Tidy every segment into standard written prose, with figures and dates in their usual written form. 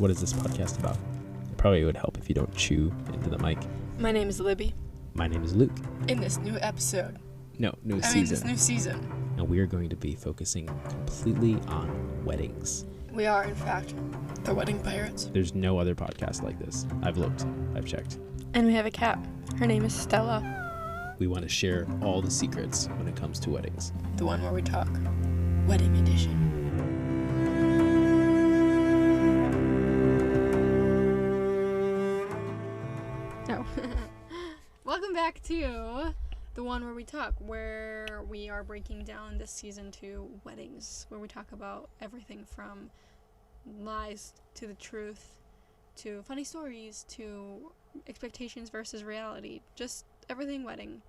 what is this podcast about? It probably would help if you don't chew into the mic. My name is Libby. My name is Luke. In this new episode. This new season. And we are going to be focusing completely on weddings. We are, in fact, the wedding pirates. There's no other podcast like this. I've looked. I've checked. And we have a cat. Her name is Stella. We want to share all the secrets when it comes to weddings. The one where we talk. Wedding edition. No. Welcome back to the one where we talk, where we are breaking down this season to weddings, where we talk about everything from lies to the truth, to funny stories, to expectations versus reality, just everything wedding.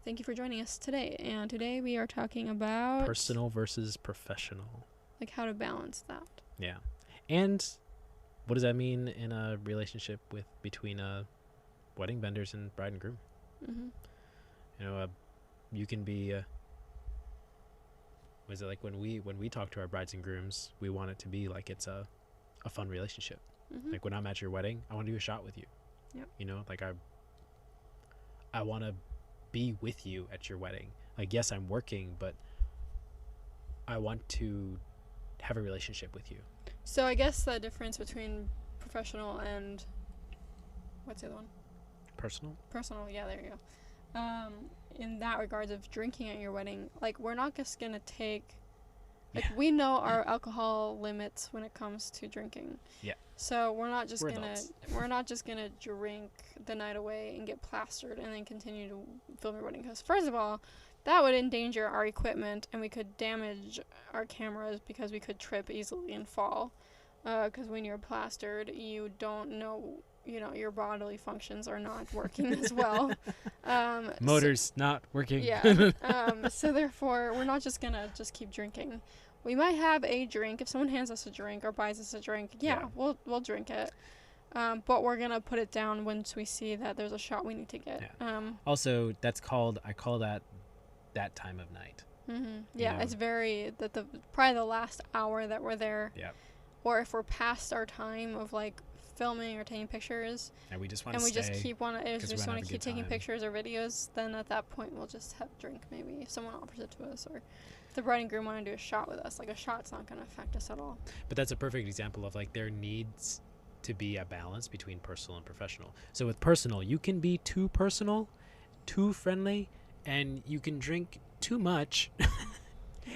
Thank you for joining us today, and today we are talking about personal versus professional, like how to balance that. Yeah. And what does that mean in a relationship between wedding vendors and bride and groom? Mm-hmm. You know, you can be was it like when we talk to our brides and grooms, we want it to be like it's a fun relationship. Mm-hmm. Like when I'm at your wedding, I want to do a shot with you. Yep. You know, like I want to be with you at your wedding. Like, yes, I'm working, but I want to have a relationship with you. So I guess the difference between professional and what's the other one? Personal, yeah, there you go. In that regards of drinking at your wedding, like, we're not just gonna take, like, we know our alcohol limits when it comes to drinking. Yeah. So we're not just adults. we're not just gonna drink the night away and get plastered and then continue to film your wedding. Because first of all, that would endanger our equipment and we could damage our cameras because we could trip easily and fall. Because when you're plastered, you don't know. You know, your bodily functions are not working as well. Motors not working. Yeah. So therefore, we're not just gonna keep drinking. We might have a drink if someone hands us a drink or buys us a drink. Yeah. we'll drink it. But we're gonna put it down once we see that there's a shot we need to get. Yeah. Also, I call that time of night. Mm-hmm. Yeah, You know? it's very probably the last hour that we're there. Yeah. Or if we're past our time of like filming or taking pictures, and we just want to keep taking pictures or videos, then at that point we'll just have a drink maybe if someone offers it to us, or if the bride and groom want to do a shot with us. Like, a shot's not going to affect us at all. But that's a perfect example of, like, there needs to be a balance between personal and professional. So with personal, you can be too personal, too friendly, and you can drink too much.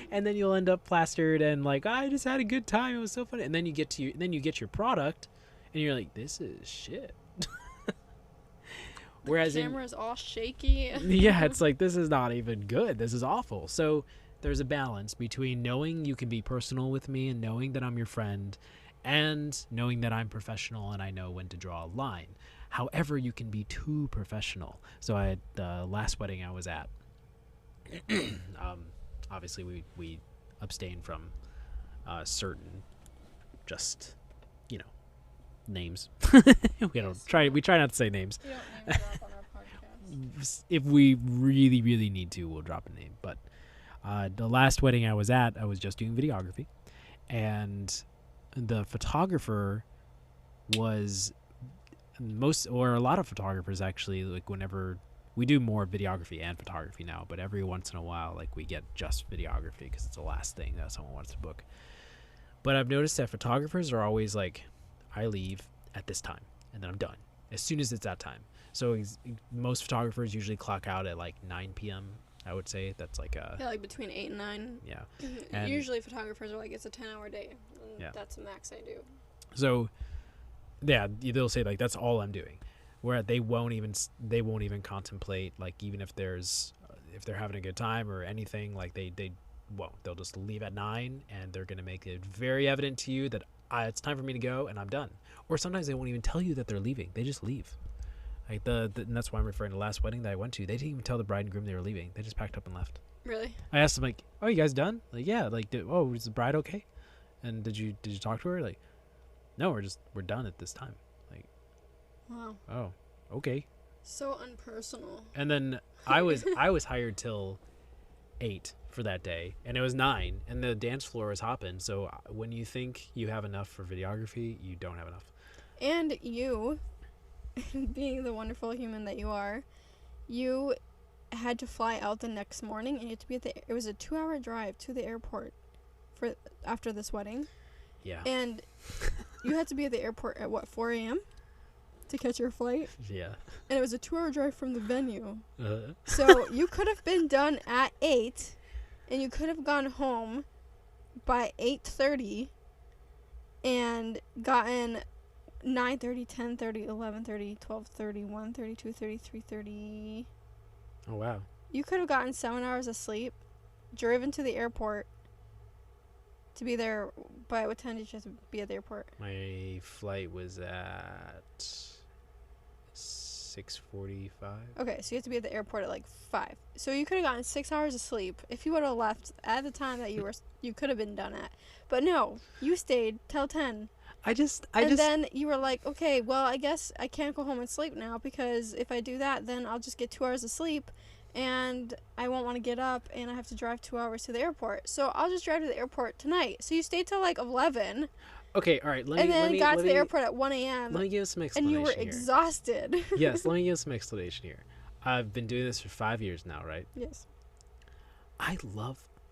And then you'll end up plastered and like, I just had a good time, it was so fun. And then you get your product and you're like, this is shit. Whereas the camera's all shaky. Yeah, it's like, this is not even good. This is awful. So there's a balance between knowing you can be personal with me and knowing that I'm your friend, and knowing that I'm professional and I know when to draw a line. However, you can be too professional. So I had the last wedding I was at. Obviously, we abstain from certain, just, names. We try not to say names. We don't name drop on our podcast. If we really, really need to, we'll drop a name. But the last wedding I was at, I was just doing videography, and the photographer was a lot of photographers actually, like, whenever we do more videography and photography now, but every once in a while, like, we get just videography because it's the last thing that someone wants to book. But I've noticed that photographers are always like, I leave at this time and then I'm done as soon as it's that time. So most photographers usually clock out at like 9 p.m. I would say that's like like between 8 and 9. Yeah. And usually photographers are like, it's a 10-hour day. And yeah. That's the max I do. So yeah, they'll say like, that's all I'm doing. Where they won't even contemplate, like, even if they're having a good time or anything, like they won't. They'll just leave at 9 and they're going to make it very evident to you that it's time for me to go and I'm done. Or sometimes they won't even tell you that they're leaving. They just leave. Like and that's why I'm referring to the last wedding that I went to. They didn't even tell the bride and groom they were leaving. They just packed up and left. Really? I asked them, like, oh, you guys done? Like, yeah. Like, is the bride okay? And did you talk to her? Like, no, we're done at this time. Like, wow. Oh, okay. So unpersonal. And then I was hired till 8 for that day, and it was 9, and the dance floor was hopping. So when you think you have enough for videography, you don't have enough. And you, being the wonderful human that you are, you had to fly out the next morning, and you had to be at it was a 2-hour drive to the airport for after this wedding. Yeah. And you had to be at the airport at what, 4 a.m. to catch your flight? Yeah. And it was a 2-hour drive from the venue. So you could have been done at 8, and you could have gone home by 8:30 and gotten 9:30, 10:30, 11:30, 12:30, 1:30, 2:30, 3:30. Oh, wow. You could have gotten 7 hours of sleep, driven to the airport to be there. By what time did you have to be at the airport? My flight was at 6:45. Okay, so you have to be at the airport at like 5. So you could have gotten 6 hours of sleep if you would have left at the time that you could have been done at. But no, you stayed till 10. And then you were like, okay, well, I guess I can't go home and sleep now, because if I do that, then I'll just get 2 hours of sleep, and I won't want to get up, and I have to drive 2 hours to the airport. So I'll just drive to the airport tonight. So you stayed till like 11. Okay, all right. And then got to the airport at 1 a.m. Let me give some explanation. And you were here. exhausted. Yes, let me give some explanation here. I've been doing this for 5 years now, right? Yes. I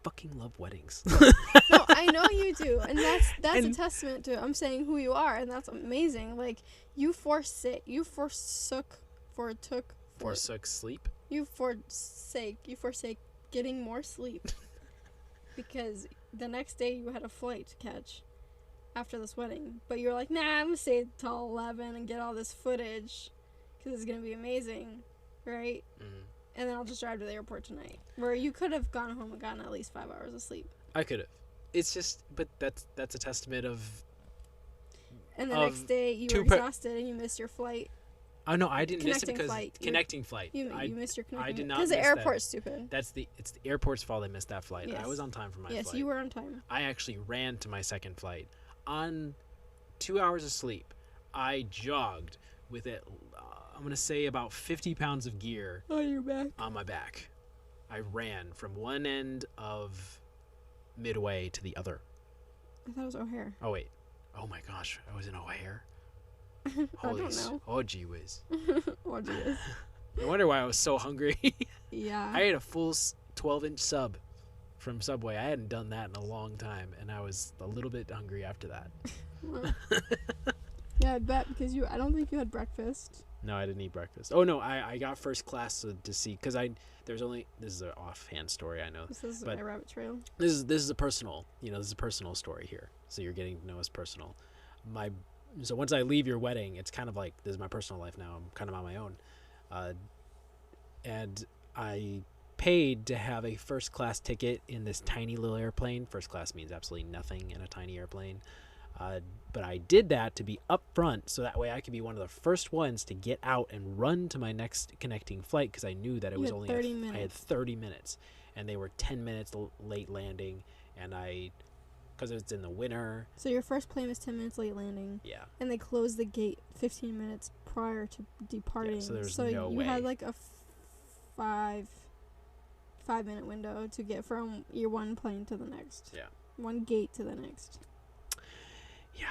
fucking love weddings. No, I know you do, and that's a testament to I'm saying who you are, and that's amazing. Like you forsake sleep. You forsake getting more sleep because the next day you had a flight to catch after this wedding, but you're like, nah, I'm gonna stay till 11 and get all this footage because it's gonna be amazing, right? Mm-hmm. And then I'll just drive to the airport tonight, where you could have gone home and gotten at least 5 hours of sleep. I could have. It's just, but that's a testament of. And the next day you were exhausted and you missed your flight. Oh no, I didn't miss it Connecting because flight. connecting flight. You missed your connecting. I did not because the miss airport's stupid. It's the airport's fault. I missed that flight. Yes. I was on time for my flight. Yes, you were on time. I actually ran to my second flight on 2 hours of sleep. I jogged with it. I'm gonna say about 50 pounds of gear on your back. On my back. I ran from one end of Midway to the other. I thought it was O'Hare. Oh wait. Oh my gosh, I was in O'Hare. I don't know. Oh gee whiz. Oh gee whiz. No wonder why I was so hungry. Yeah. I ate a full 12-inch sub from Subway. I hadn't done that in a long time, and I was a little bit hungry after that. Well, yeah, I bet, because I don't think you had breakfast. No, I didn't eat breakfast. Oh no, I got first class to see, because this is an offhand story, I know. This is my rabbit trail. This is a personal, this is a personal story here. So you're getting to know us personal. So once I leave your wedding, it's kind of like, this is my personal life now. I'm kind of on my own. And I paid to have a first class ticket in this tiny little airplane. First class means absolutely nothing in a tiny airplane. But I did that to be up front, so that way I could be one of the first ones to get out and run to my next connecting flight, because I knew that it was only 30 minutes. I had 30 minutes, and they were 10 minutes late landing, and because it's in the winter. So your first plane was 10 minutes late landing. Yeah. And they closed the gate 15 minutes prior to departing. Yeah, so there's no way. You had like a 5-minute window to get from your one plane to the next. Yeah. One gate to the next. Yeah.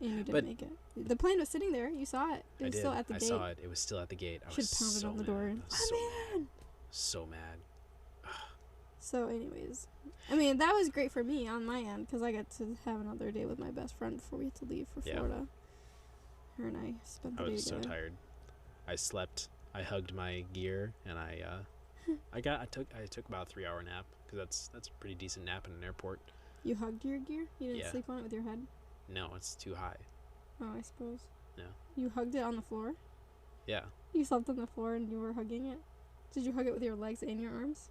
And you didn't make it. The plane was sitting there. You saw it. It was still at the gate. I saw it. It was still at the gate. I was pounded so on the mad. door. So mad. So anyways, I mean, that was great for me on my end, because I got to have another day with my best friend before we had to leave for Florida. Her and I spent the day together. I was so tired. I slept. I hugged my gear, and I took about a 3-hour nap, because that's a pretty decent nap in an airport. You hugged your gear? You didn't sleep on it with your head? No, it's too high. Oh, I suppose. Yeah. You hugged it on the floor? Yeah. You slept on the floor and you were hugging it? Did you hug it with your legs and your arms?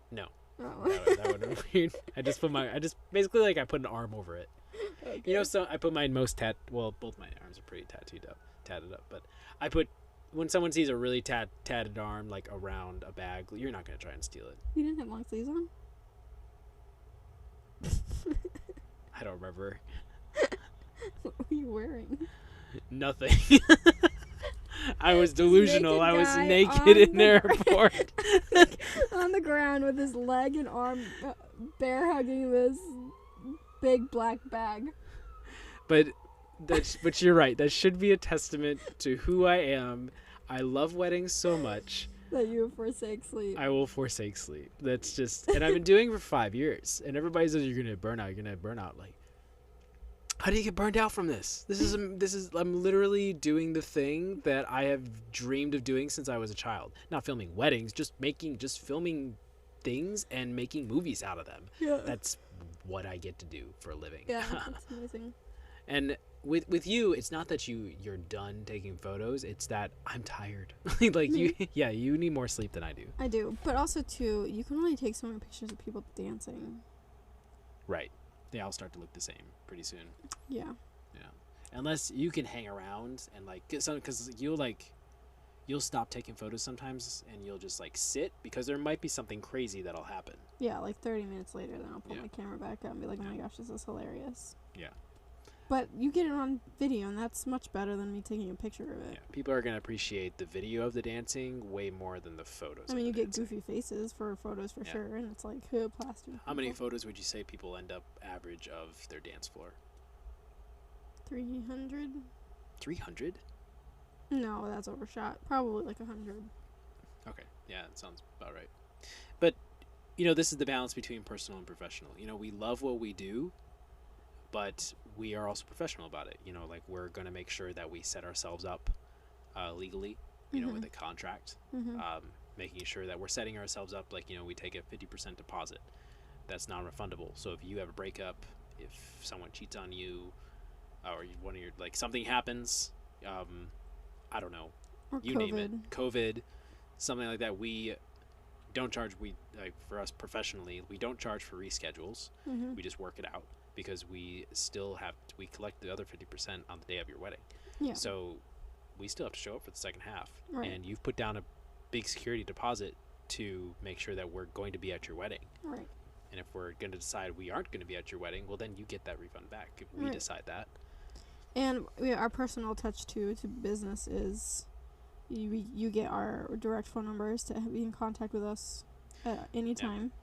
No. Oh. That would have been weird. I basically I put an arm over it. Okay. So I put my both my arms are pretty tatted up, but when someone sees a really tatted arm like around a bag, you're not going to try and steal it. You didn't have long sleeves on? I don't remember. What were you wearing? Nothing. I was delusional. I was naked in the airport. On the ground with his leg and arm bear hugging this big black bag. But you're right. That should be a testament to who I am. I love weddings so much that you forsake sleep. I will forsake sleep. That's just, and I've been doing it for 5 years. And everybody says you're gonna burn out. You're gonna burn out. Like, how do you get burned out from this? This is. I'm literally doing the thing that I have dreamed of doing since I was a child. Not filming weddings, just filming things and making movies out of them. Yeah. That's what I get to do for a living. Yeah, that's amazing. And with you, it's not that you're done taking photos. It's that I'm tired. Like you need more sleep than I do. I do, but also too, you can only take so many pictures of people dancing. Right. They all start to look the same pretty soon. Yeah. Yeah. Unless you can hang around and like get some, because you'll stop taking photos sometimes and you'll just like sit because there might be something crazy that'll happen. Yeah, like 30 minutes later, then I'll pull my camera back up and be like, oh my gosh, this is hilarious. Yeah. But you get it on video, and that's much better than me taking a picture of it. Yeah, people are going to appreciate the video of the dancing way more than the photos. I mean, you get goofy faces for photos for sure, and it's like, plaster. How many photos would you say people end up average of their dance floor? 300? 300? No, that's overshot. Probably like 100. Okay, yeah, that sounds about right. But, this is the balance between personal and professional. We love what we do, but we are also professional about it. Like we're going to make sure that we set ourselves up legally, with a contract, making sure that we're setting ourselves up like, we take a 50% deposit. That's non-refundable. So if you have a breakup, if someone cheats on you, or one of your, like something happens, I don't know, or you name it, COVID, something like that, we don't charge, for us professionally, we don't charge for reschedules. We just work it out. Because we collect the other 50% on the day of your wedding. Yeah. So we still have to show up for the second half. Right. And you've put down a big security deposit to make sure that we're going to be at your wedding. Right. And if we're going to decide we aren't going to be at your wedding, well, then you get that refund back if we decide that. And our personal touch, too, to business is you get our direct phone numbers to be in contact with us at any time. Yeah.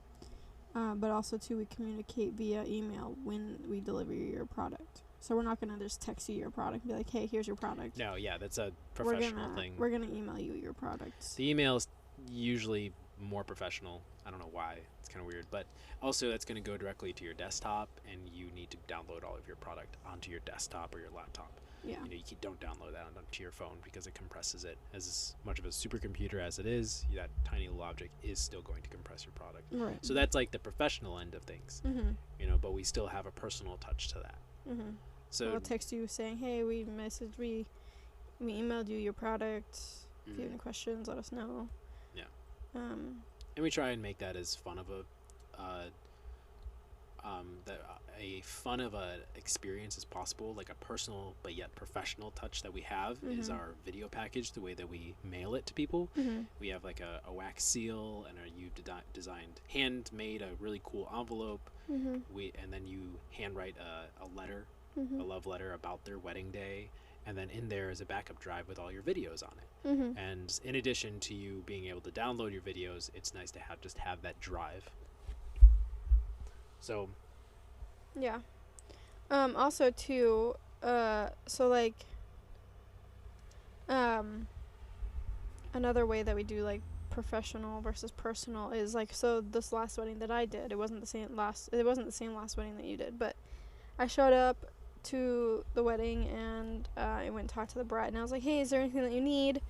But also, too, we communicate via email when we deliver your product. So we're not going to just text you your product and be like, hey, here's your product. No, yeah, that's a professional thing. We're going to email you your product. The email is usually more professional. I don't know why. It's kind of weird. But also, that's going to go directly to your desktop, and you need to download all of your product onto your desktop or your laptop. Yeah. You don't download that onto your phone because it compresses it. As much of a supercomputer as it is, that tiny little object is still going to compress your product. Right. So that's like the professional end of things. But we still have a personal touch to that. So I'll text you saying, hey, we emailed you your product. If you have any questions, let us know. Yeah. And we try and make that as fun of a experience as possible. Like a personal but yet professional touch that we have is our video package, the way that we mail it to people. We have like a wax seal, and you handmade a really cool envelope. And then you handwrite a letter, a love letter about their wedding day, and then in there is a backup drive with all your videos on it. And in addition to you being able to download your videos, it's nice to have that drive. So yeah. Also too, another way that we do like professional versus personal is like, so this last wedding that I did, it wasn't the same last wedding that you did, but I showed up to the wedding and I went and talked to the bride, and I was like, hey, is there anything that you need?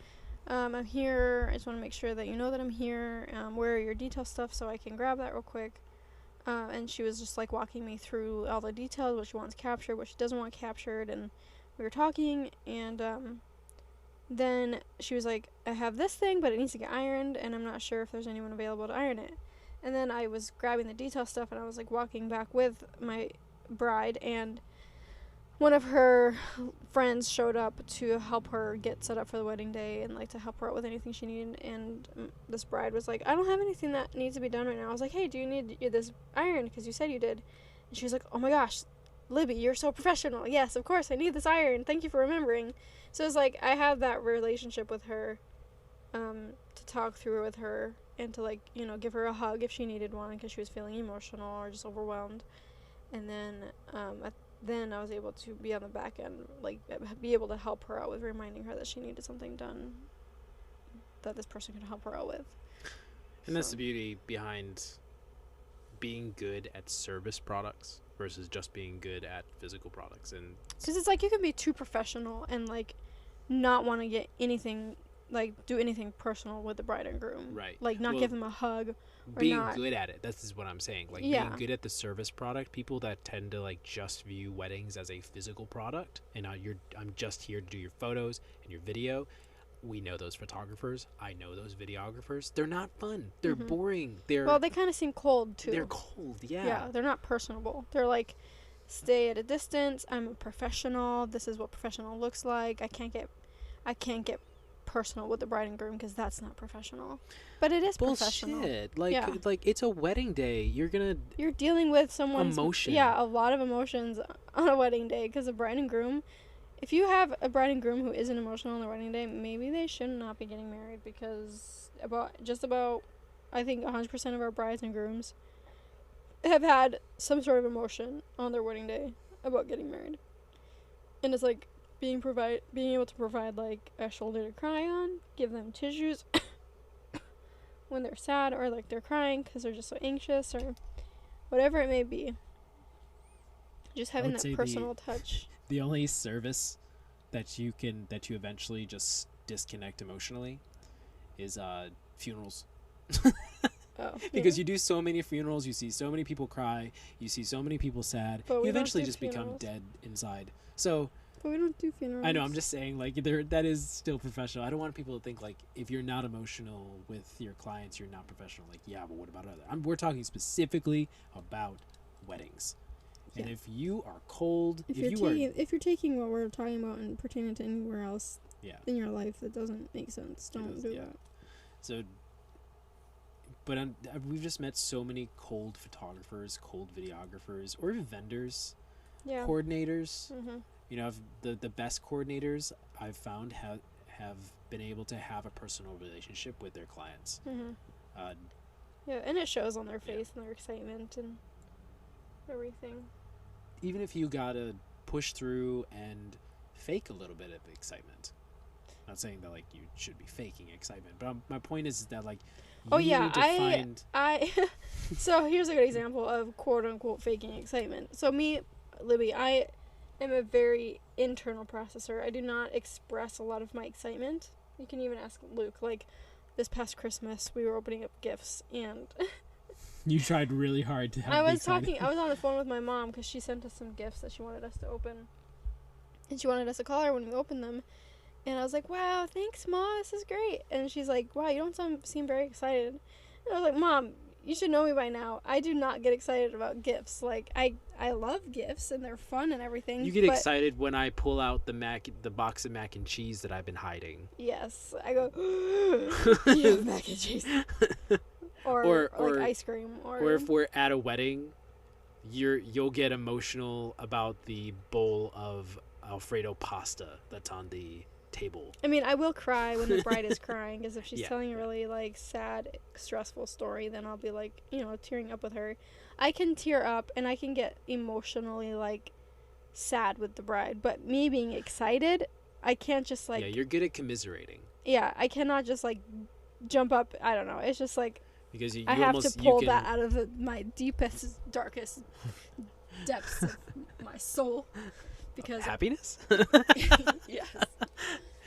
I'm here. I just want to make sure that you know that I'm here. Where are your detail stuff so I can grab that real quick? And she was just like walking me through all the details, what she wants captured, what she doesn't want captured, and we were talking, and then she was like, I have this thing, but it needs to get ironed, and I'm not sure if there's anyone available to iron it. And then I was grabbing the detail stuff, and I was like walking back with my bride, and one of her friends showed up to help her get set up for the wedding day and like to help her out with anything she needed, and this bride was like, I don't have anything that needs to be done right now. I was like, hey, do you need this iron, because you said you did? And she was like, oh my gosh, Libby, you're so professional. Yes, of course I need this iron, thank you for remembering. So it's like I have that relationship with her to talk through with her and to, like, you know, give her a hug if she needed one because she was feeling emotional or just overwhelmed. And then then I was able to be on the back end, like, be able to help her out with reminding her that she needed something done that this person could help her out with. And that's the beauty behind being good at service products versus just being good at physical products. And because it's like you can be too professional and, like, not want to get anything, like, do anything personal with the bride and groom, right, like, not give them a hug or being not. good at it, that's just what I'm saying, like, Yeah. being good at the service product. People that tend to, like, just view weddings as a physical product and I'm just here to do your photos and your video. We know those photographers. I know those videographers. They're not fun. They're boring. Well, they kind of seem cold too. They're cold. Yeah, they're not personable. They're like, stay at a distance. I'm a professional. This is what professional looks like. I can't get personal with the bride and groom because that's not professional. But it is professional. Bullshit. Like it's a wedding day. You're dealing with someone's emotion. Yeah, a lot of emotions on a wedding day because the bride and groom. If you have a bride and groom who isn't emotional on their wedding day, maybe they should not be getting married because I think 100% of our brides and grooms have had some sort of emotion on their wedding day about getting married. And it's like being able to provide, like, a shoulder to cry on, give them tissues when they're sad or, like, they're crying because they're just so anxious or whatever it may be. Just having that personal touch. The only service that you eventually just disconnect emotionally is funerals. Because you do so many funerals, you see so many people cry, you see so many people sad, you eventually just become dead inside. So but we don't do funerals. I know, I'm just saying, like, that is still professional. I don't want people to think, like, if you're not emotional with your clients, you're not professional. Like, yeah, but what about other? We're talking specifically about weddings. And if you are cold, if you're taking what we're talking about and pertaining to anywhere else in your life, that doesn't make sense. Don't do that. So, but we've just met so many cold photographers, cold videographers, or even vendors, coordinators. You know, the best coordinators I've found have been able to have a personal relationship with their clients. And it shows on their face and their excitement and everything. Even if you gotta push through and fake a little bit of excitement. Not saying that, like, you should be faking excitement, but my point is that, like, you need to find... So here's a good example of quote-unquote faking excitement. So me, Libby, I am a very internal processor. I do not express a lot of my excitement. You can even ask Luke. Like, this past Christmas, we were opening up gifts, and... You tried really hard to have I was on the phone with my mom because she sent us some gifts that she wanted us to open. And she wanted us to call her when we opened them. And I was like, wow, thanks, Ma, this is great. And she's like, wow, you don't seem very excited. And I was like, Mom, you should know me by now. I do not get excited about gifts. Like, I love gifts and they're fun and everything. You get excited when I pull out the box of mac and cheese that I've been hiding. Yes. I go, you have mac and cheese. Or like ice cream. Or if we're at a wedding, you'll get emotional about the bowl of Alfredo pasta that's on the table. I mean, I will cry when the bride is crying, because if she's telling a really, like, sad, stressful story, then I'll be, like, you know, tearing up with her. I can tear up and I can get emotionally, like, sad with the bride, but me being excited, I can't just, like... Yeah, you're good at commiserating. Yeah, I cannot just, like, jump up. I don't know. It's just, like... Because I have to pull that out of my deepest, darkest depths of my soul. Because happiness? Yes.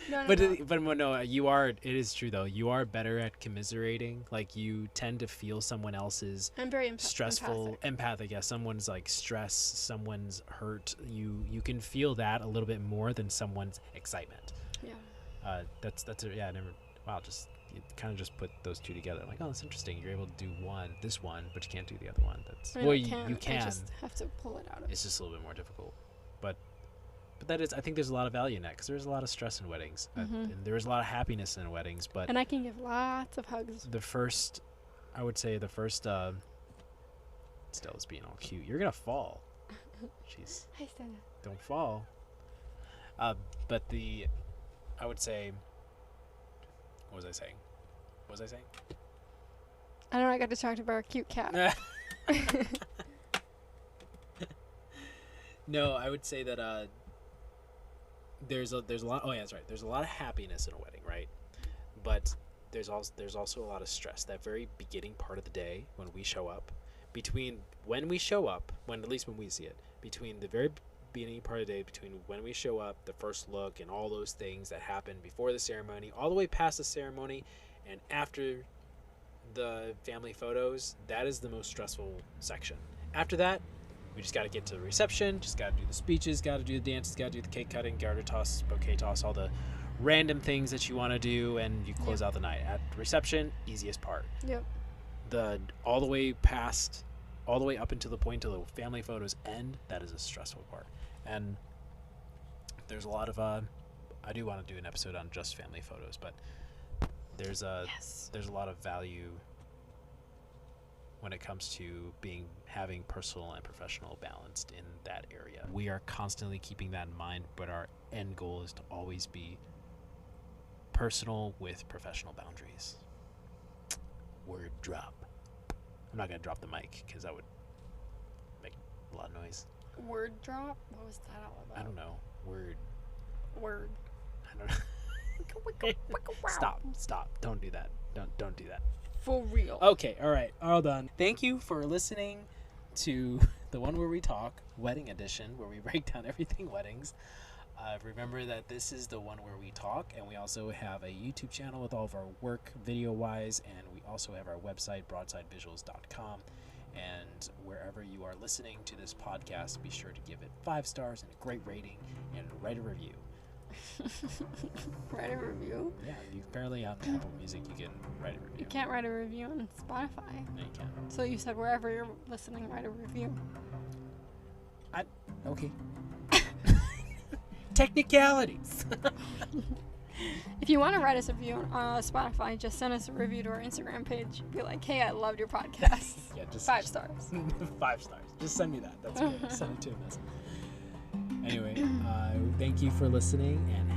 No, you are. It is true though. You are better at commiserating. Like, you tend to feel someone else's. I'm very empathic. Yeah, someone's, like, stress, someone's hurt. You can feel that a little bit more than someone's excitement. Yeah. That's just you kind of just put those two together. Like, oh, that's interesting. You're able to do this one, but you can't do the other one. You can. I just have to pull it out. It's just a little bit more difficult, but that is. I think there's a lot of value in that because there's a lot of stress in weddings, and there's a lot of happiness in weddings. And I can give lots of hugs. I would say the first. Stella's being all cute. You're gonna fall. Jeez. Hi, Stella. Don't fall. But I would say, What was I saying? I don't know. I got distracted by our cute cat. No, I would say that there's a lot. Oh yeah, that's right. There's a lot of happiness in a wedding, right? But there's also a lot of stress. That very beginning part of the day when we show up, when we see it, between the very beginning part of the day, between when we show up, the first look, and all those things that happen before the ceremony, all the way past the ceremony, and after the family photos, that is the most stressful section. After that, we just got to get to the reception, just got to do the speeches, got to do the dances, got to do the cake cutting, garter toss, bouquet toss, all the random things that you want to do, and you close out the night. At the reception, easiest part. Yep. All the way up until the point till the family photos end, that is a stressful part. And there's a lot of I do want to do an episode on just family photos, but there's a lot of value when it comes to having personal and professional balanced in that area. We are constantly keeping that in mind, but our end goal is to always be personal with professional boundaries. Word drop. I'm not gonna drop the mic because that would make a lot of noise. Word drop? What was that all about? I don't know. Word. I don't know. Stop. Don't do that. Don't do that. For real. Okay, all right. All done. Thank you for listening to the one where we talk, wedding edition, where we break down everything weddings. Remember that this is the one where we talk, and we also have a YouTube channel with all of our work video-wise, and we also have our website, broadsidevisuals.com. And wherever you are listening to this podcast, be sure to give it 5 stars and a great rating and write a review. Write a review? Yeah, apparently on Apple Music you can write a review. You can't write a review on Spotify. No, you can't. So you said wherever you're listening, write a review. Okay. Technicalities. If you want to write us a review on Spotify, just send us a review to our Instagram page. Be like, hey, I loved your podcast. Yeah, just 5 stars. 5 stars. Just send me that. That's good. Send it to us. Anyway, thank you for listening, and